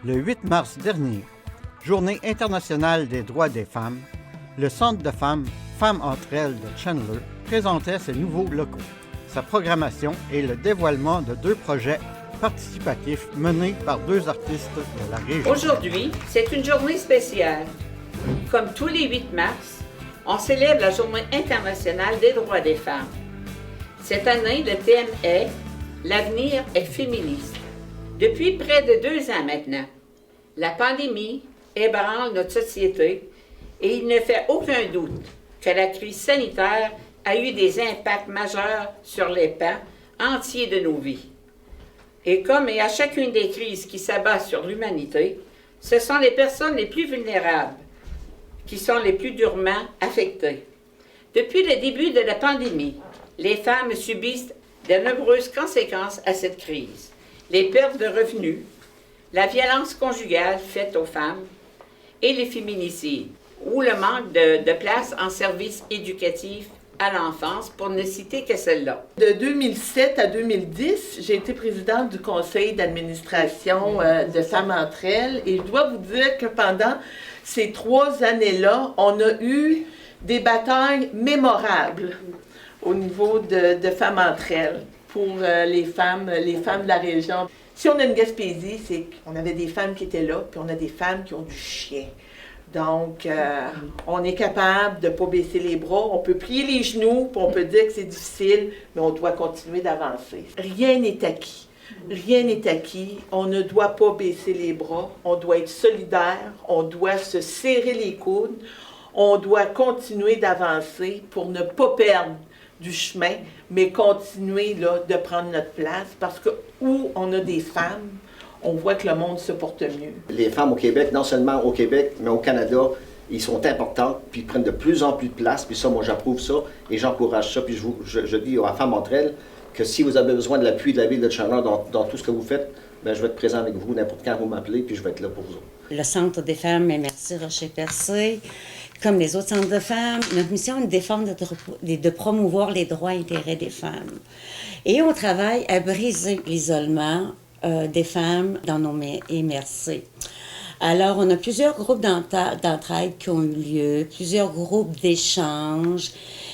Le 8 mars dernier, Journée internationale des droits des femmes, le Centre de femmes Femmes entre elles de Chandler présentait ses nouveaux locaux, sa programmation et le dévoilement de 2 projets participatifs menés par 2 artistes de la région. Aujourd'hui, c'est une journée spéciale. Comme tous les 8 mars, on célèbre la Journée internationale des droits des femmes. Cette année, le thème est « L'avenir est féministe ». Depuis près de 2 ans maintenant, la pandémie ébranle notre société et il ne fait aucun doute que la crise sanitaire a eu des impacts majeurs sur les pans entiers de nos vies. Et comme à chacune des crises qui s'abattent sur l'humanité, ce sont les personnes les plus vulnérables qui sont les plus durement affectées. Depuis le début de la pandémie, les femmes subissent de nombreuses conséquences à cette crise. Les pertes de revenus, la violence conjugale faite aux femmes et les féminicides, ou le manque de place en services éducatifs à l'enfance, pour ne citer que celle-là. De 2007 à 2010, j'ai été présidente du conseil d'administration de Femmes entre elles et je dois vous dire que pendant ces 3 années-là, on a eu des batailles mémorables au niveau de Femmes entre elles pour les femmes de la région. Si on a une Gaspésie, c'est qu'on avait des femmes qui étaient là, puis on a des femmes qui ont du chien. Donc, on est capable de ne pas baisser les bras, on peut plier les genoux, puis on peut dire que c'est difficile, mais on doit continuer d'avancer. Rien n'est acquis. Rien n'est acquis. On ne doit pas baisser les bras, on doit être solidaire, on doit se serrer les coudes, on doit continuer d'avancer pour ne pas perdre du chemin, mais continuer là, de prendre notre place, parce que où on a des femmes, on voit que le monde se porte mieux. Les femmes au Québec, non seulement au Québec, mais au Canada, ils sont importantes, puis ils prennent de plus en plus de place, puis ça, moi, j'approuve ça, et j'encourage ça, puis je dis aux femmes entre elles que si vous avez besoin de l'appui de la Ville de Chandler dans tout ce que vous faites, bien, je vais être présent avec vous n'importe quand vous m'appelez, puis je vais être là pour vous. Le Centre des femmes MRC Rocher-Percé, comme les autres centres de femmes, notre mission est de défendre, de promouvoir les droits et intérêts des femmes. Et on travaille à briser l'isolement des femmes dans nos MRC. Alors, on a plusieurs groupes d'entraide qui ont eu lieu, plusieurs groupes d'échanges,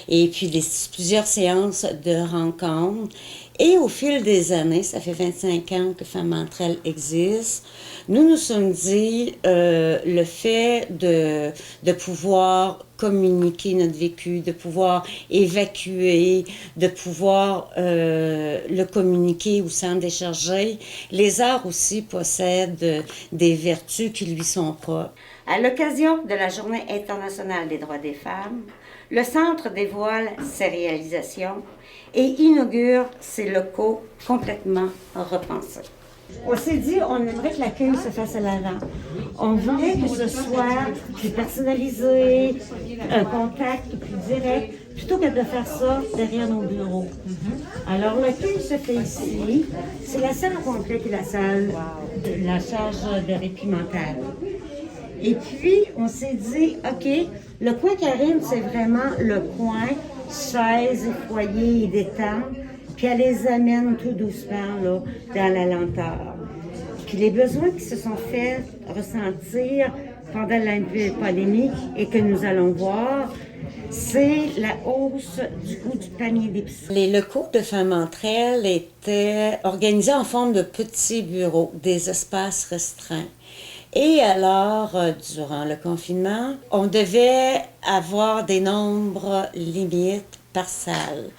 et puis plusieurs séances de rencontres. Et au fil des années, ça fait 25 ans que Femmes entre elles existent, nous sommes dit le fait de pouvoir communiquer notre vécu, de pouvoir évacuer, de pouvoir le communiquer ou s'en décharger. Les arts aussi possèdent des vertus qui lui sont propres. À l'occasion de la Journée internationale des droits des femmes, le Centre dévoile ses réalisations et inaugure ses locaux complètement repensés. On s'est dit, on aimerait que l'accueil se fasse à l'avant. On voulait que ce soit plus personnalisé, un contact plus direct, plutôt que de faire ça derrière nos bureaux. Alors, l'accueil se fait ici. C'est la salle au complet qui est la salle de la charge de répit mental. Et puis, on s'est dit, OK, le coin Karine, c'est vraiment le coin chaises et foyer et détente. Puis elle les amène tout doucement là, dans la lenteur. Puis les besoins qui se sont fait ressentir pendant la pandémie et que nous allons voir, c'est la hausse du coût du panier d'épicerie. Les locaux de Femmes entre elles étaient organisés en forme de petits bureaux, des espaces restreints. Et alors, durant le confinement, on devait avoir des nombres limites par salle.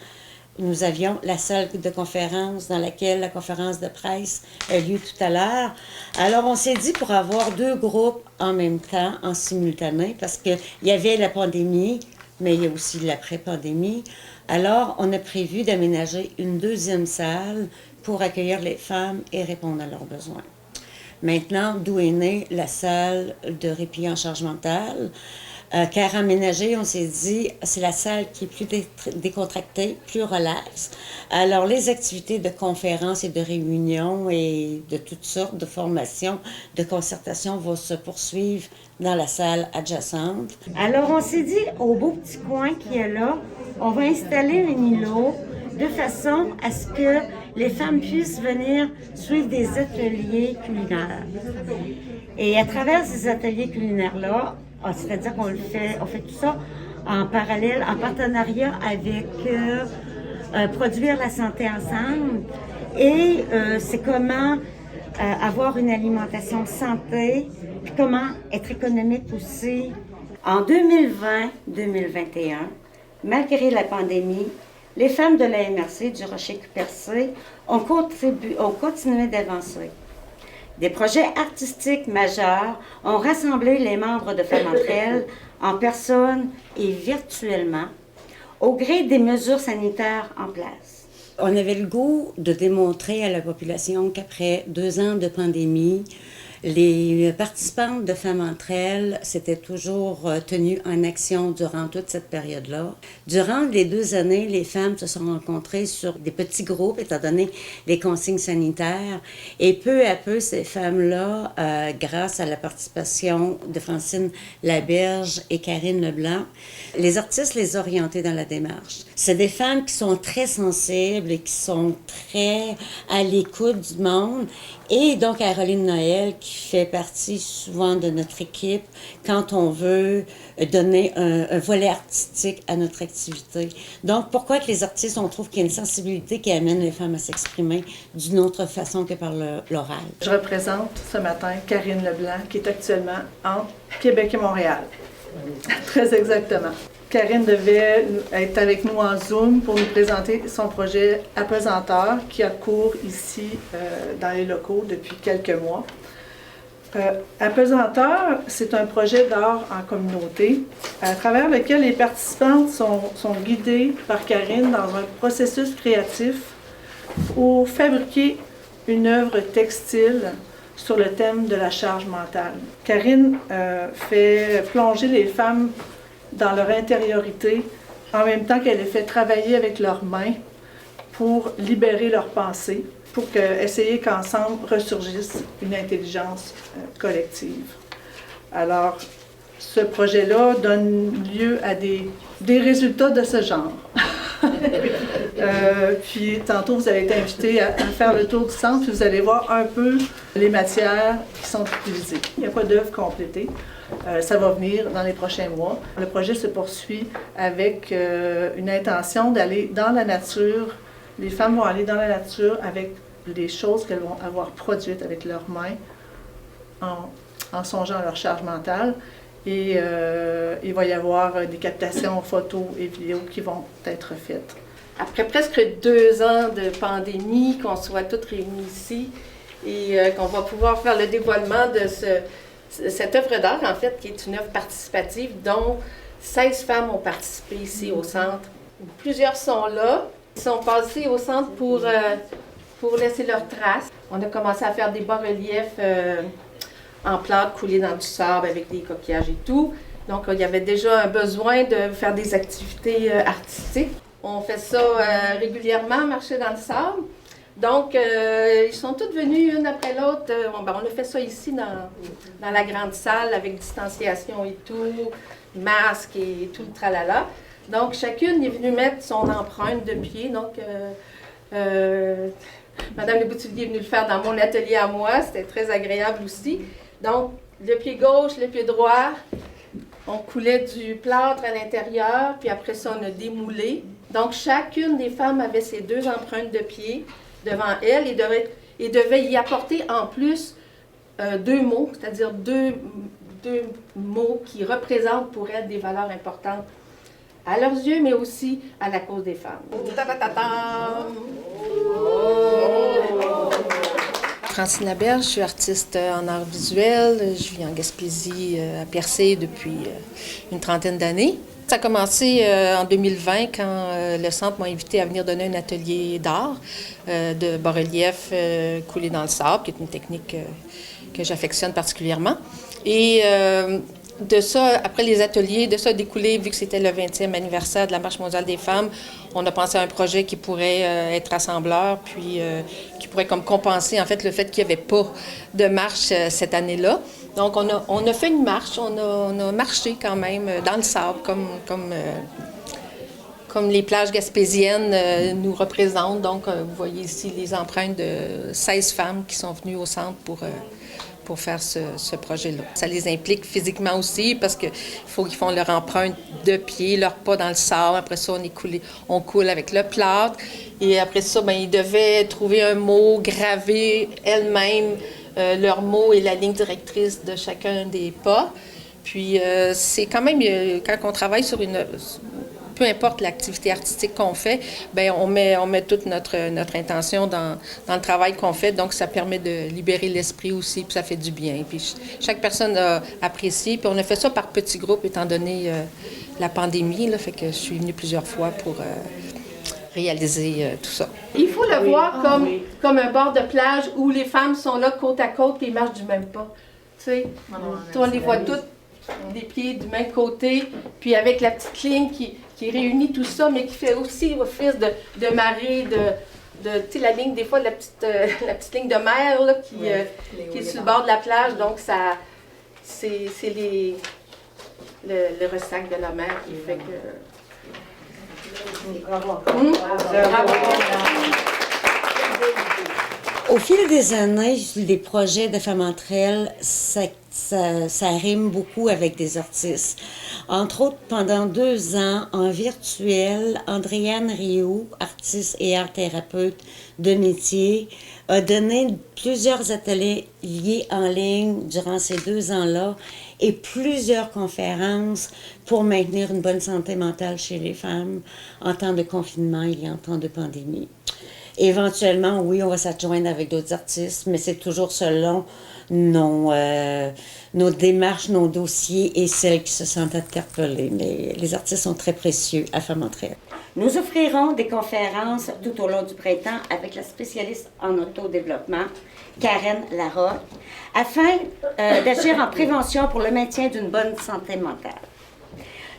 Nous avions la salle de conférence dans laquelle la conférence de presse a lieu tout à l'heure. Alors, on s'est dit pour avoir 2 groupes en même temps, en simultané, parce qu'il y avait la pandémie, mais il y a aussi l'après-pandémie. Alors, on a prévu d'aménager une 2e salle pour accueillir les femmes et répondre à leurs besoins. Maintenant, d'où est née la salle de répit en charge mentale, car aménagée, on s'est dit, c'est la salle qui est plus décontractée, plus relaxe. Alors, les activités de conférences et de réunions et de toutes sortes de formations, de concertation vont se poursuivre dans la salle adjacente. Alors, on s'est dit, au beau petit coin qui est là, on va installer un îlot de façon à ce que les femmes puissent venir suivre des ateliers culinaires. Et à travers ces ateliers culinaires-là, c'est-à-dire on fait tout ça en parallèle, en partenariat avec Produire la santé ensemble. Et c'est comment avoir une alimentation santé, puis comment être économique aussi. En 2020-2021, malgré la pandémie, les femmes de la MRC du Rocher-Cupercé ont continué d'avancer. Des projets artistiques majeurs ont rassemblé les membres de Femmes entre elles en personne et virtuellement, au gré des mesures sanitaires en place. On avait le goût de démontrer à la population qu'après 2 ans de pandémie, les participantes de Femmes entre elles s'étaient toujours tenues en action durant toute cette période-là. Durant les 2 années, les femmes se sont rencontrées sur des petits groupes, étant donné les consignes sanitaires. Et peu à peu, ces femmes-là, grâce à la participation de Francine Laberge et Karine Leblanc, les artistes les ont orientées dans la démarche. C'est des femmes qui sont très sensibles et qui sont très à l'écoute du monde. Et donc, Caroline Noël, qui fait partie souvent de notre équipe quand on veut donner un volet artistique à notre activité. Donc, pourquoi que les artistes, on trouve qu'il y a une sensibilité qui amène les femmes à s'exprimer d'une autre façon que par l'oral? Je représente ce matin Karine Leblanc, qui est actuellement entre Québec et Montréal. Très exactement. Karine devait être avec nous en Zoom pour nous présenter son projet Apesanteur qui a cours ici dans les locaux depuis quelques mois. Apesanteur, c'est un projet d'art en communauté à travers lequel les participantes sont guidées par Karine dans un processus créatif pour fabriquer une œuvre textile sur le thème de la charge mentale. Karine fait plonger les femmes dans leur intériorité, en même temps qu'elle les fait travailler avec leurs mains pour libérer leurs pensées, pour essayer qu'ensemble ressurgisse une intelligence collective. Alors, ce projet-là donne lieu à des résultats de ce genre. Puis, tantôt, vous avez été invité à faire le tour du centre, puis vous allez voir un peu les matières qui sont utilisées. Il n'y a pas d'œuvre complétée. Ça va venir dans les prochains mois. Le projet se poursuit avec une intention d'aller dans la nature. Les femmes vont aller dans la nature avec les choses qu'elles vont avoir produites avec leurs mains en songeant à leur charge mentale. Et il va y avoir des captations photos et vidéos qui vont être faites. Après presque 2 ans de pandémie, qu'on soit toutes réunies ici et qu'on va pouvoir faire le dévoilement de cette œuvre d'art, en fait, qui est une œuvre participative dont 16 femmes ont participé ici au centre. Plusieurs sont là. Ils sont passés au centre pour laisser leurs traces. On a commencé à faire des bas-reliefs en plâtre coulés dans du sable avec des coquillages et tout. Donc, il y avait déjà un besoin de faire des activités artistiques. On fait ça régulièrement, marcher dans le sable. Donc, ils sont toutes venus une après l'autre. On a fait ça ici dans la grande salle avec distanciation et tout, masque et tout le tralala. Donc, chacune est venue mettre son empreinte de pied. Donc, Madame Le Boutillier est venue le faire dans mon atelier à moi. C'était très agréable aussi. Donc, le pied gauche, le pied droit, on coulait du plâtre à l'intérieur, puis après ça, on a démoulé. Donc, chacune des femmes avait ses 2 empreintes de pied devant elle et devait y apporter en plus 2 mots, c'est-à-dire deux mots qui représentent pour elle des valeurs importantes à leurs yeux, mais aussi à la cause des femmes. Francine Laberge, je suis artiste en art visuel. Je vis en Gaspésie, à Percé, depuis une 30aine d'années. Ça a commencé en 2020 quand le centre m'a invité à venir donner un atelier d'art de bas-relief coulé dans le sable, qui est une technique que j'affectionne particulièrement. Et de ça, après les ateliers, de ça a découlé, vu que c'était le 20e anniversaire de la Marche mondiale des femmes, on a pensé à un projet qui pourrait être rassembleur, puis qui pourrait comme compenser en fait le fait qu'il n'y avait pas de marche cette année-là. Donc on a fait une marche, on a marché quand même dans le sable, comme les plages gaspésiennes nous représentent. Donc, vous voyez ici les empreintes de 16 femmes qui sont venues au centre pour faire ce projet-là. Ça les implique physiquement aussi parce qu'il faut qu'ils font leur empreinte de pied, leur pas dans le sable. Après ça, on coule avec le plâtre. Et après ça, ils devaient trouver un mot, graver elles-mêmes leur mot et la ligne directrice de chacun des pas. Puis c'est quand même, quand on travaille sur peu importe l'activité artistique qu'on fait, on met toute notre intention dans le travail qu'on fait. Donc, ça permet de libérer l'esprit aussi, puis ça fait du bien. Puis chaque personne a apprécié. Puis on a fait ça par petits groupes, étant donné la pandémie. Là, fait que je suis venue plusieurs fois pour réaliser tout ça. Il faut le voir comme un bord de plage où les femmes sont là côte à côte et ils marchent du même pas. Tu sais, on les voit toutes, les pieds du même côté, puis avec la petite ligne qui réunit tout ça, mais qui fait aussi office de marée, tu sais, la ligne, des fois, la petite ligne de mer là, qui est sur le bord de la plage. Donc, ça, c'est le ressac de la mer qui fait que... Bravo. Bravo. Au fil des années, les projets de Femmes entre elles, ça rime beaucoup avec des artistes. Entre autres, pendant 2 ans, en virtuel, Andréane Rioux, artiste et art-thérapeute de métier, a donné plusieurs ateliers en ligne durant ces 2 ans-là et plusieurs conférences pour maintenir une bonne santé mentale chez les femmes en temps de confinement et en temps de pandémie. Éventuellement, oui, on va s'adjoindre avec d'autres artistes, mais c'est toujours selon nos démarches, nos dossiers et celles qui se sentent interpellées. Mais les artistes sont très précieux à Femmes entre elles. Nous offrirons des conférences tout au long du printemps avec la spécialiste en autodéveloppement, Karen Larocque, afin d'agir en prévention pour le maintien d'une bonne santé mentale.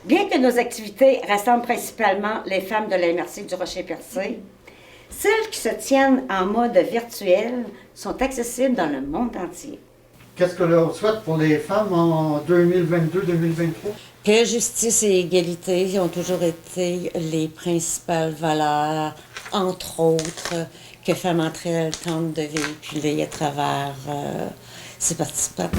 Bien que nos activités rassemblent principalement les femmes de la MRC du Rocher-Percé, celles qui se tiennent en mode virtuel sont accessibles dans le monde entier. Qu'est-ce que l'on souhaite pour les femmes en 2022-2023? Que justice et égalité ont toujours été les principales valeurs, entre autres, que Femmes entre elles tentent de véhiculer à travers ses participantes.